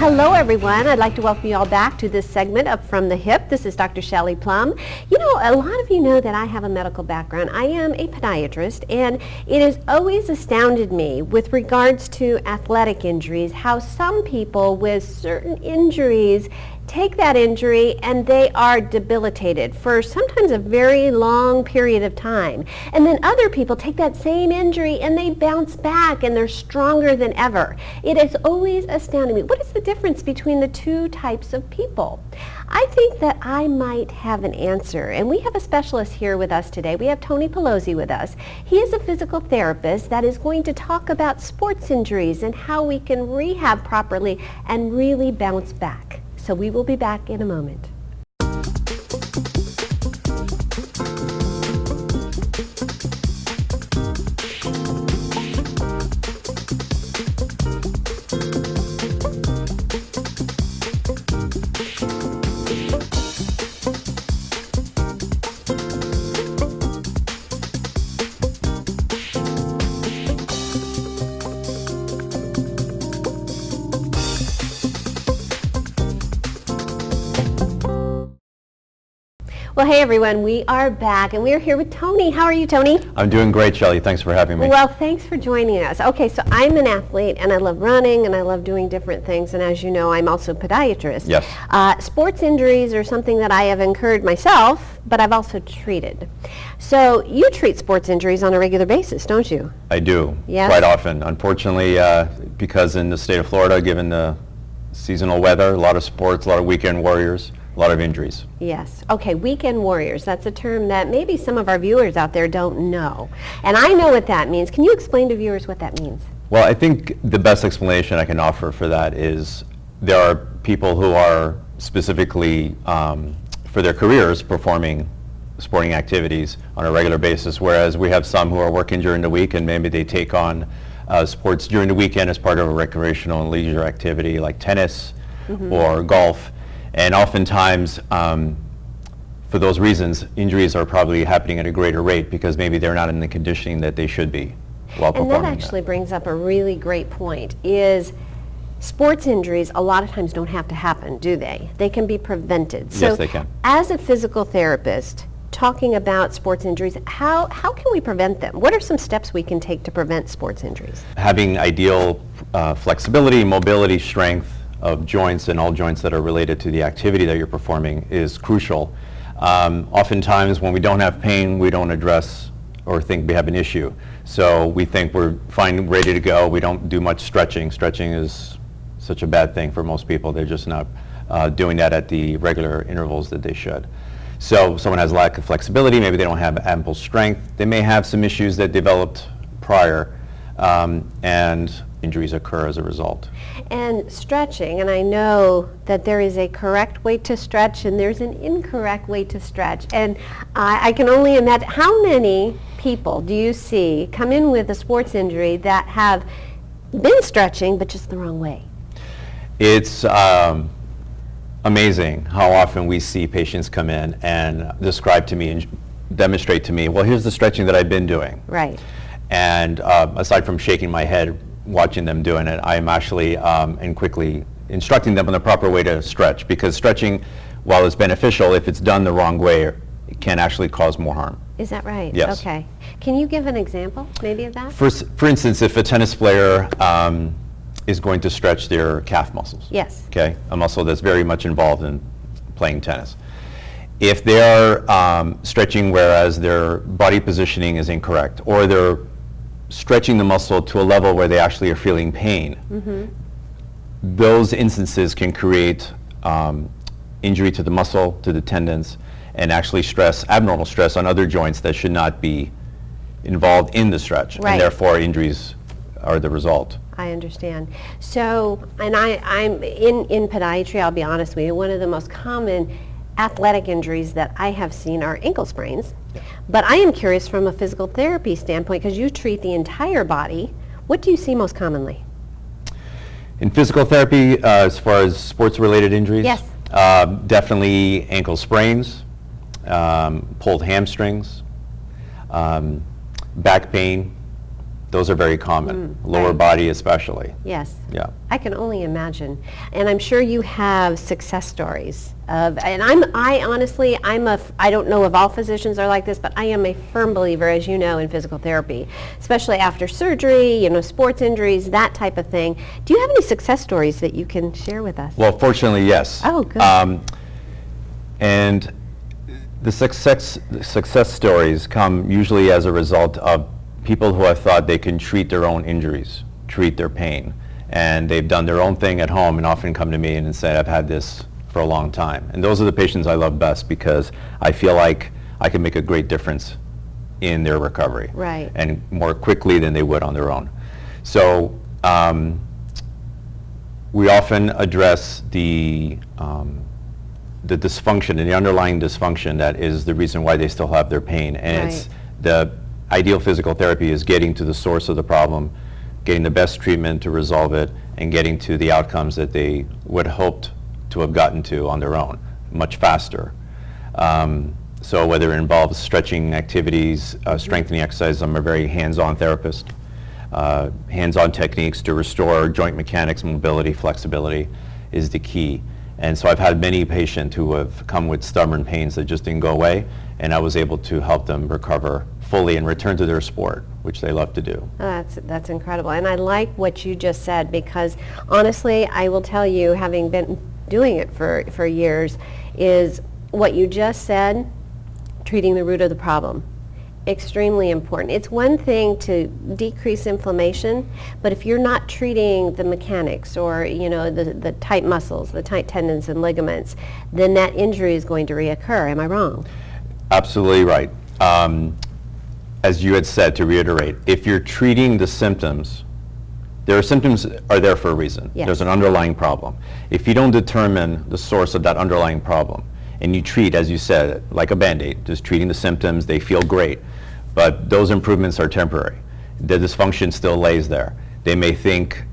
Hello everyone, I'd like to welcome you all back to this segment of From the Hip. This is Dr. Shelley Plumb. You know, a lot of you know that I have a medical background. I am a podiatrist, and it has always astounded me with regards to athletic injuries how some people with certain injuries take that injury and they are debilitated for sometimes a very long period of time. And then other people take that same injury and they bounce back and they're stronger than ever. It has always astounded me. What is the difference between the two types of people? I think that I might have an answer, and we have a specialist here with us today. We have Tony Pilozzi with us. He is a physical therapist that is going to talk about sports injuries and how we can rehab properly and really bounce back. So we will be back in a moment. Well, hey everyone, we are back and we are here with Tony. How are you, Tony? I'm doing great, Shelley. Thanks for having me. Well, thanks for joining us. Okay, so I'm an athlete and I love running and I love doing different things, and as you know, I'm also a podiatrist. Yes. Sports injuries are something that I have incurred myself, but I've also treated. So you treat sports injuries on a regular basis, don't you? I do, yes? Quite often. Unfortunately, because in the state of Florida, given the seasonal weather, a lot of sports, a lot of weekend warriors, a lot of injuries. Yes. Okay, weekend warriors. That's a term that maybe some of our viewers out there don't know. And I know what that means. Can you explain to viewers what that means? Well, I think the best explanation I can offer for that is there are people who are specifically for their careers performing sporting activities on a regular basis, whereas we have some who are working during the week and maybe they take on sports during the weekend as part of a recreational and leisure activity like tennis or golf. And oftentimes, for those reasons, injuries are probably happening at a greater rate because maybe they're not in the conditioning that they should be while performing. And that actually brings up a really great point, is sports injuries a lot of times don't have to happen, do they? They can be prevented. Yes, they can. As a physical therapist, talking about sports injuries, how can we prevent them? What are some steps we can take to prevent sports injuries? Having ideal flexibility, mobility, strength of joints and all joints that are related to the activity that you're performing is crucial. Oftentimes when we don't have pain, we don't address or think we have an issue. So we think we're fine, ready to go. We don't do much stretching. Stretching is such a bad thing for most people. They're just not doing that at the regular intervals that they should. So if someone has lack of flexibility, maybe they don't have ample strength. They may have some issues that developed prior, and injuries occur as a result. And stretching, and I know that there is a correct way to stretch and there's an incorrect way to stretch. And I can only imagine, how many people do you see come in with a sports injury that have been stretching but just the wrong way? It's amazing how often we see patients come in and describe to me and demonstrate to me, well, here's the stretching that I've been doing. Right. And aside from shaking my head watching them doing it, I'm actually and quickly instructing them on the proper way to stretch, because stretching, while it's beneficial, if it's done the wrong way, it can actually cause more harm. Is that right? Yes. Okay. Can you give an example maybe of that? For instance, if a tennis player is going to stretch their calf muscles. Yes. Okay, a muscle that's very much involved in playing tennis. If they're stretching whereas their body positioning is incorrect, or they're stretching the muscle to a level where they actually are feeling pain, those instances can create injury to the muscle, to the tendons, and actually abnormal stress on other joints that should not be involved in the stretch, right. And therefore injuries are the result. I understand. So, and I'm in podiatry, I'll be honest with you, one of the most common athletic injuries that I have seen are ankle sprains. Yeah. But I am curious from a physical therapy standpoint, because you treat the entire body, what do you see most commonly? In physical therapy, as far as sports-related injuries? Yes. Definitely ankle sprains, pulled hamstrings, back pain, Those are very common, lower right. body especially. Yes. Yeah. I can only imagine. And I'm sure you have success stories of, and I honestly, I don't know if all physicians are like this, but I am a firm believer, as you know, in physical therapy, especially after surgery, sports injuries, that type of thing. Do you have any success stories that you can share with us? Well, fortunately, yes. Oh, good. And the success stories come usually as a result of people who have thought they can treat their own injuries, treat their pain. And they've done their own thing at home and often come to me and say, I've had this for a long time. And those are the patients I love best because I feel like I can make a great difference in their recovery. Right. And more quickly than they would on their own. So we often address the dysfunction and the underlying dysfunction that is the reason why they still have their pain. And right. It's the ideal physical therapy is getting to the source of the problem, getting the best treatment to resolve it, and getting to the outcomes that they would hoped to have gotten to on their own, much faster. So whether it involves stretching activities, strengthening exercise, I'm a very hands-on therapist. Hands-on techniques to restore joint mechanics, mobility, flexibility is the key. And so I've had many patients who have come with stubborn pains that just didn't go away, and I was able to help them recover fully and return to their sport, which they love to do. That's incredible. And I like what you just said because honestly, I will tell you, having been doing it for years, is what you just said, treating the root of the problem. Extremely important. It's one thing to decrease inflammation, but if you're not treating the mechanics or the tight muscles, the tight tendons and ligaments, then that injury is going to reoccur. Am I wrong? Absolutely right. As you had said, to reiterate, if you're treating the symptoms, symptoms are there for a reason. Yes. There's an underlying problem. If you don't determine the source of that underlying problem, and you treat, as you said, like a Band-Aid, just treating the symptoms, they feel great, but those improvements are temporary. The dysfunction still lays there. They may think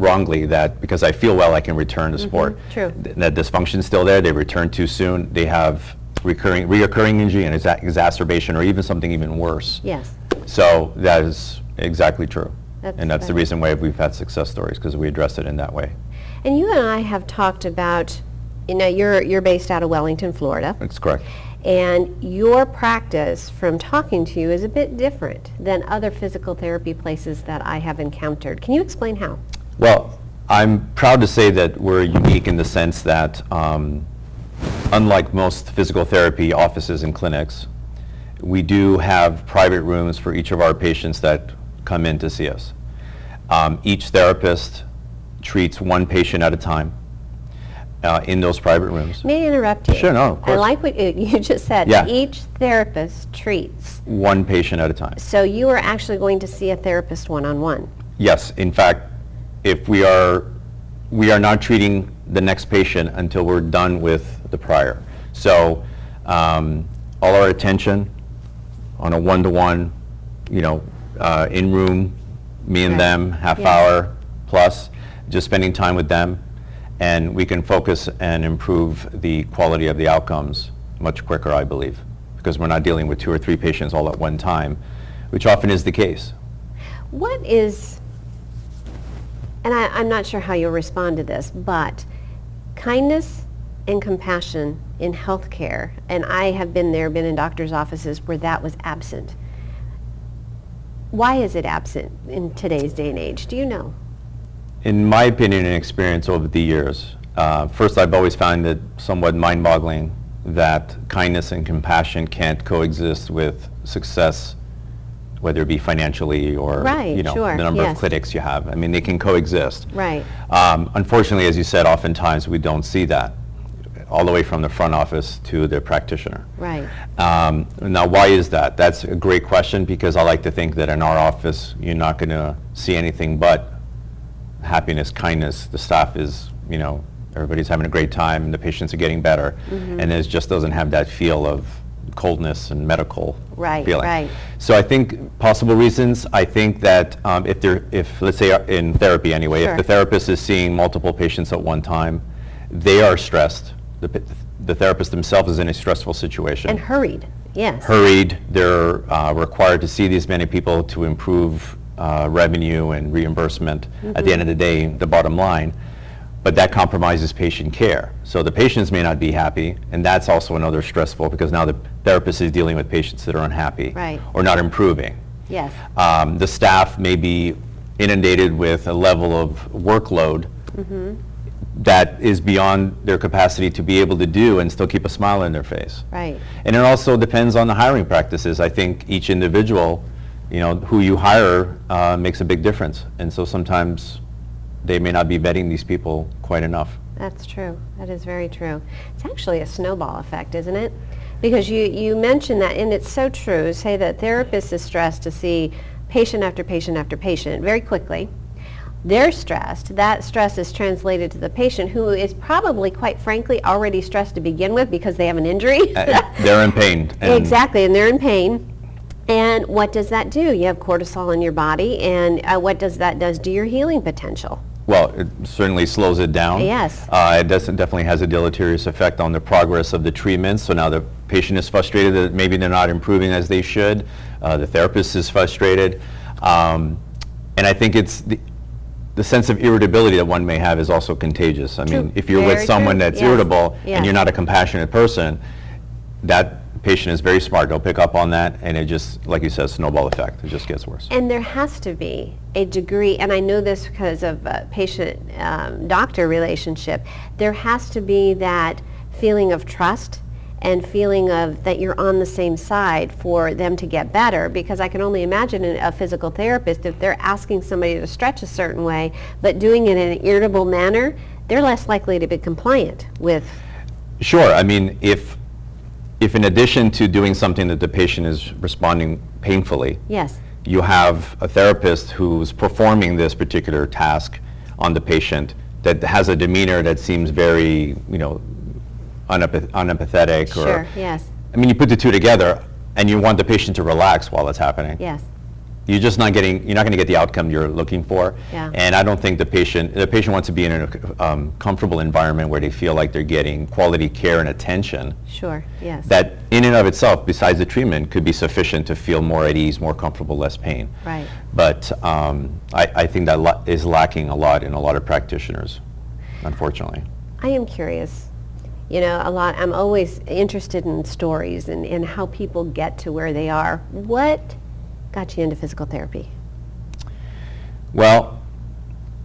wrongly that because I feel well, I can return to sport. True. That dysfunction's still there, they return too soon, they have reoccurring injury and exacerbation or even something even worse. Yes. So that is exactly true. And that's the reason why we've had success stories, because we address it in that way. And you and I have talked about, you're based out of Wellington, Florida. That's correct. And your practice, from talking to you, is a bit different than other physical therapy places that I have encountered. Can you explain how? Well, I'm proud to say that we're unique in the sense that unlike most physical therapy offices and clinics, we do have private rooms for each of our patients that come in to see us. Each therapist treats one patient at a time in those private rooms. May I interrupt you? Sure, no, of course. I like what you just said. Yeah. Each therapist treats. One patient at a time. So you are actually going to see a therapist one-on-one? Yes. In fact, if we are not treating the next patient until we're done with the prior. So all our attention on a one-to-one, in room, me and Right. them, half Yeah. hour plus, just spending time with them, and we can focus and improve the quality of the outcomes much quicker, I believe, because we're not dealing with 2 or 3 patients all at one time, which often is the case. What is, and I'm not sure how you'll respond to this, but kindness and compassion in healthcare, and I have been in doctors' offices where that was absent. Why is it absent in today's day and age? Do you know? In my opinion and experience over the years, first I've always found it somewhat mind-boggling that kindness and compassion can't coexist with success, whether it be financially or Right, sure, the number yes. of clinics you have. I mean, they can coexist. Right. Unfortunately, as you said, oftentimes we don't see that, all the way from the front office to the practitioner. Right. Now, why is that? That's a great question, because I like to think that in our office, you're not going to see anything but happiness, kindness. The staff is, everybody's having a great time, and the patients are getting better, and it just doesn't have that feel of coldness and medical Right, feeling. right. So I think possible reasons, I think that if let's say in therapy anyway, Sure. if the therapist is seeing multiple patients at one time, they are stressed. The therapist themselves is in a stressful situation. And hurried. Yes. hurried. They're required to see these many people to improve revenue and reimbursement. At the end of the day, the bottom line. But that compromises patient care. So the patients may not be happy, and that's also another stressful, because now the therapist is dealing with patients that are unhappy Right. or not improving. Yes. The staff may be inundated with a level of workload that is beyond their capacity to be able to do and still keep a smile on their face. Right. And it also depends on the hiring practices. I think each individual, who you hire makes a big difference. And so sometimes they may not be vetting these people quite enough. That's true. That is very true. It's actually a snowball effect, isn't it? Because you mentioned that, and it's so true. Say that therapist is stressed to see patient after patient after patient very quickly. They're stressed. That stress is translated to the patient, who is probably, quite frankly, already stressed to begin with because they have an injury. They're in pain. Exactly, and they're in pain. And what does that do? You have cortisol in your body, and what does that do to your healing potential? Well, it certainly slows it down. Yes. It definitely has a deleterious effect on the progress of the treatment. So now the patient is frustrated that maybe they're not improving as they should. The therapist is frustrated. And I think it's the sense of irritability that one may have is also contagious. I mean, if you're with someone that's irritable and you're not a compassionate person, that patient is very smart. They'll pick up on that, and it just, like you said, snowball effect. It just gets worse. And there has to be a degree, and I know this because of patient-doctor relationship, there has to be that feeling of trust and feeling of that you're on the same side for them to get better, because I can only imagine a physical therapist, if they're asking somebody to stretch a certain way, but doing it in an irritable manner, they're less likely to be compliant with. Sure. I mean, if in addition to doing something that the patient is responding painfully, yes, you have a therapist who's performing this particular task on the patient that has a demeanor that seems very, unempathetic. Sure, yes. I mean, you put the two together and you want the patient to relax while it's happening. Yes. You're not going to get the outcome you're looking for. Yeah. And I don't think the patient wants to be in a comfortable environment where they feel like they're getting quality care and attention. Sure, yes. That in and of itself, besides the treatment, could be sufficient to feel more at ease, more comfortable, less pain. Right. But I think that is lacking a lot in a lot of practitioners, unfortunately. I am curious. I'm always interested in stories and how people get to where they are. What got you into physical therapy? Well,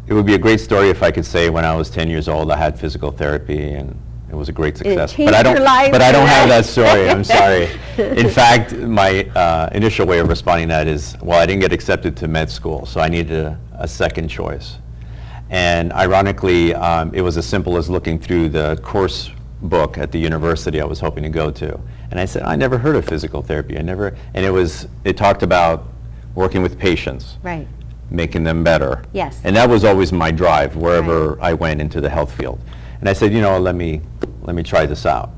it would be a great story if I could say when I was 10 years old I had physical therapy and it was a great success. But I don't have that story. I'm sorry. In fact, my initial way of responding to that is, well, I didn't get accepted to med school, so I needed a second choice. And ironically, it was as simple as looking through the course book at the university I was hoping to go to. And I said, I never heard of physical therapy. And it talked about working with patients. Right. Making them better. Yes. And that was always my drive wherever I went into the health field. And I said, let me try this out.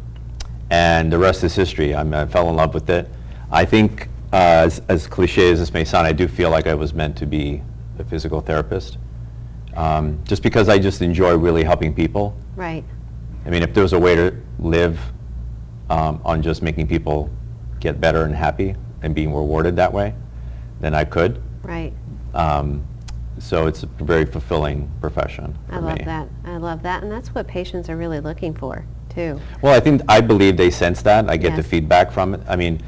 And the rest is history. I fell in love with it. I think, as cliche as this may sound, I do feel like I was meant to be a physical therapist. Just because I just enjoy really helping people. Right. I mean, if there was a way to live on just making people get better and happy and being rewarded that way, then I could. Right. So it's a very fulfilling profession for me. I love that. And that's what patients are really looking for, too. Well, I believe they sense that. I get the Yes. feedback from it. I mean,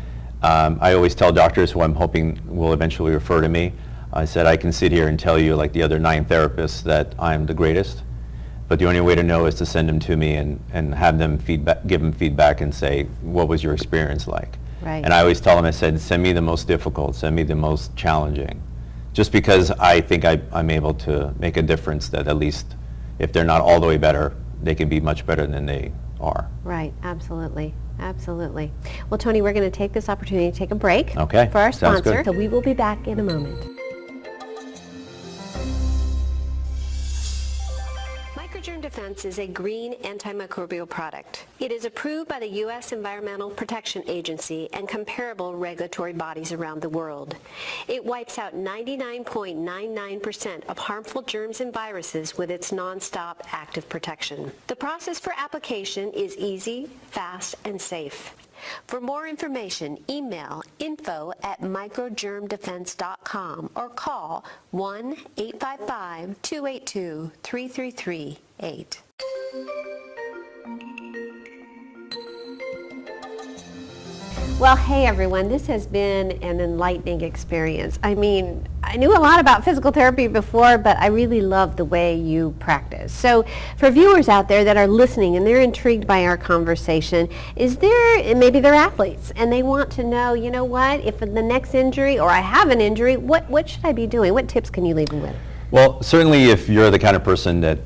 I always tell doctors who I'm hoping will eventually refer to me, I said, I can sit here and tell you, like the other 9 therapists, that I'm the greatest. But the only way to know is to send them to me and have them give them feedback and say, what was your experience like? Right. And I always tell them, I said, send me the most difficult, send me the most challenging. Just because I think I'm able to make a difference that at least if they're not all the way better, they can be much better than they are. Right, absolutely. Absolutely. Well, Tony, we're going to take this opportunity to take a break Okay, for our sounds sponsor. good. So we will be back in a moment. Microgerm Defense is a green antimicrobial product. It is approved by the U.S. Environmental Protection Agency and comparable regulatory bodies around the world. It wipes out 99.99% of harmful germs and viruses with its non-stop active protection. The process for application is easy, fast, and safe. For more information, email info@microgermdefense.com or call 1-855-282-3338. Well, hey everyone, this has been an enlightening experience. I mean, I knew a lot about physical therapy before, but I really love the way you practice. So for viewers out there that are listening and they're intrigued by our conversation, maybe they're athletes and they want to know, you know what, if the next injury or I have an injury, what should I be doing? What tips can you leave them with? Well, certainly if you're the kind of person that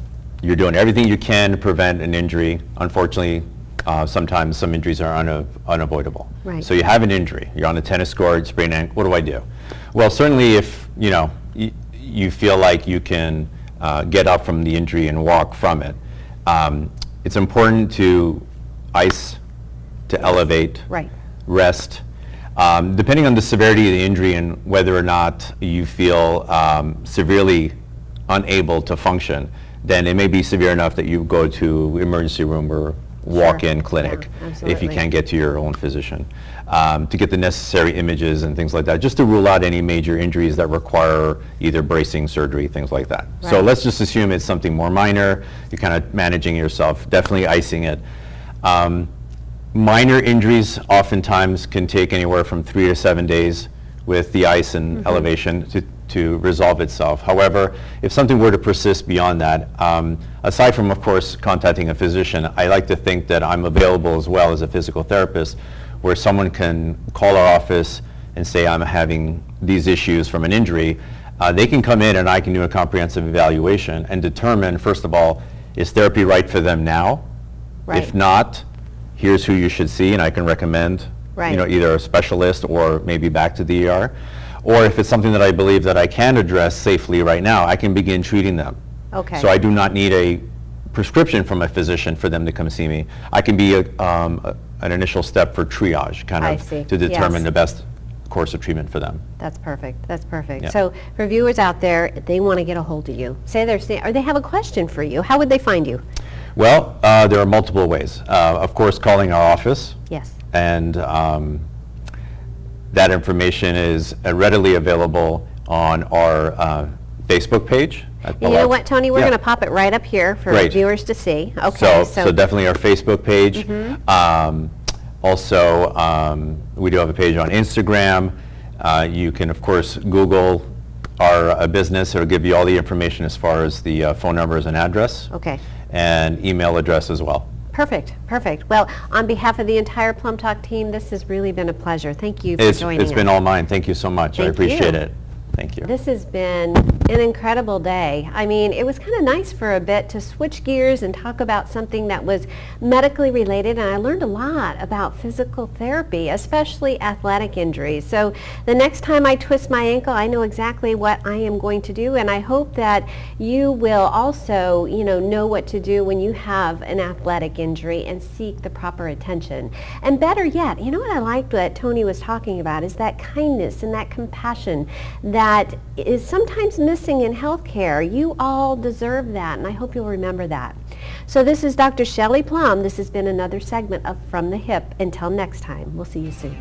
you're doing everything you can to prevent an injury, unfortunately, sometimes some injuries are unavoidable. Right. So you have an injury, you're on a tennis court, sprained ankle, what do I do? Well, certainly if you feel like you can get up from the injury and walk from it, it's important to ice, to elevate, right, rest. Depending on the severity of the injury and whether or not you feel severely unable to function, then it may be severe enough that you go to emergency room or walk-in clinic if you can't get to your own physician to get the necessary images and things like that, just to rule out any major injuries that require either bracing, surgery, things like that. Right. So let's just assume it's something more minor, you're kind of managing yourself, definitely icing it. Minor injuries oftentimes can take anywhere from 3 to 7 days with the ice and elevation to resolve itself. However, if something were to persist beyond that, aside from, of course, contacting a physician, I like to think that I'm available as well as a physical therapist, where someone can call our office and say, I'm having these issues from an injury. They can come in and I can do a comprehensive evaluation and determine, first of all, is therapy right for them now? Right. If not, here's who you should see, and I can recommend either a specialist or maybe back to the ER. Or if it's something that I believe that I can address safely right now, I can begin treating them. Okay. So I do not need a prescription from a physician for them to come see me. I can be an initial step for triage, to determine the best course of treatment for them. That's perfect. That's perfect. Yeah. So for viewers out there, they want to get a hold of you. Say or they have a question for you. How would they find you? Well, there are multiple ways. Of course, calling our office. Yes. And that information is readily available on our Facebook page. You know what, Tony? We're going to pop it right up here for viewers to see. Okay. So definitely our Facebook page. Also, we do have a page on Instagram. You can, of course, Google our business. It'll give you all the information as far as the phone numbers and address. Okay. And email address as well. Perfect, perfect. Well, on behalf of the entire PlumbTalk team, this has really been a pleasure. Thank you for joining us. It's been all mine. Thank you so much. I appreciate it. Thank you. This has been an incredible day. I mean, it was kind of nice for a bit to switch gears and talk about something that was medically related, and I learned a lot about physical therapy, especially athletic injuries. So the next time I twist my ankle, I know exactly what I am going to do, and I hope that you will also, know what to do when you have an athletic injury and seek the proper attention. And better yet, you know what I liked that Tony was talking about is that kindness and that compassion that is sometimes missing in healthcare. You all deserve that, and I hope you'll remember that. So this is Dr. Shelley Plumb. This has been another segment of From the Hip. Until next time, we'll see you soon.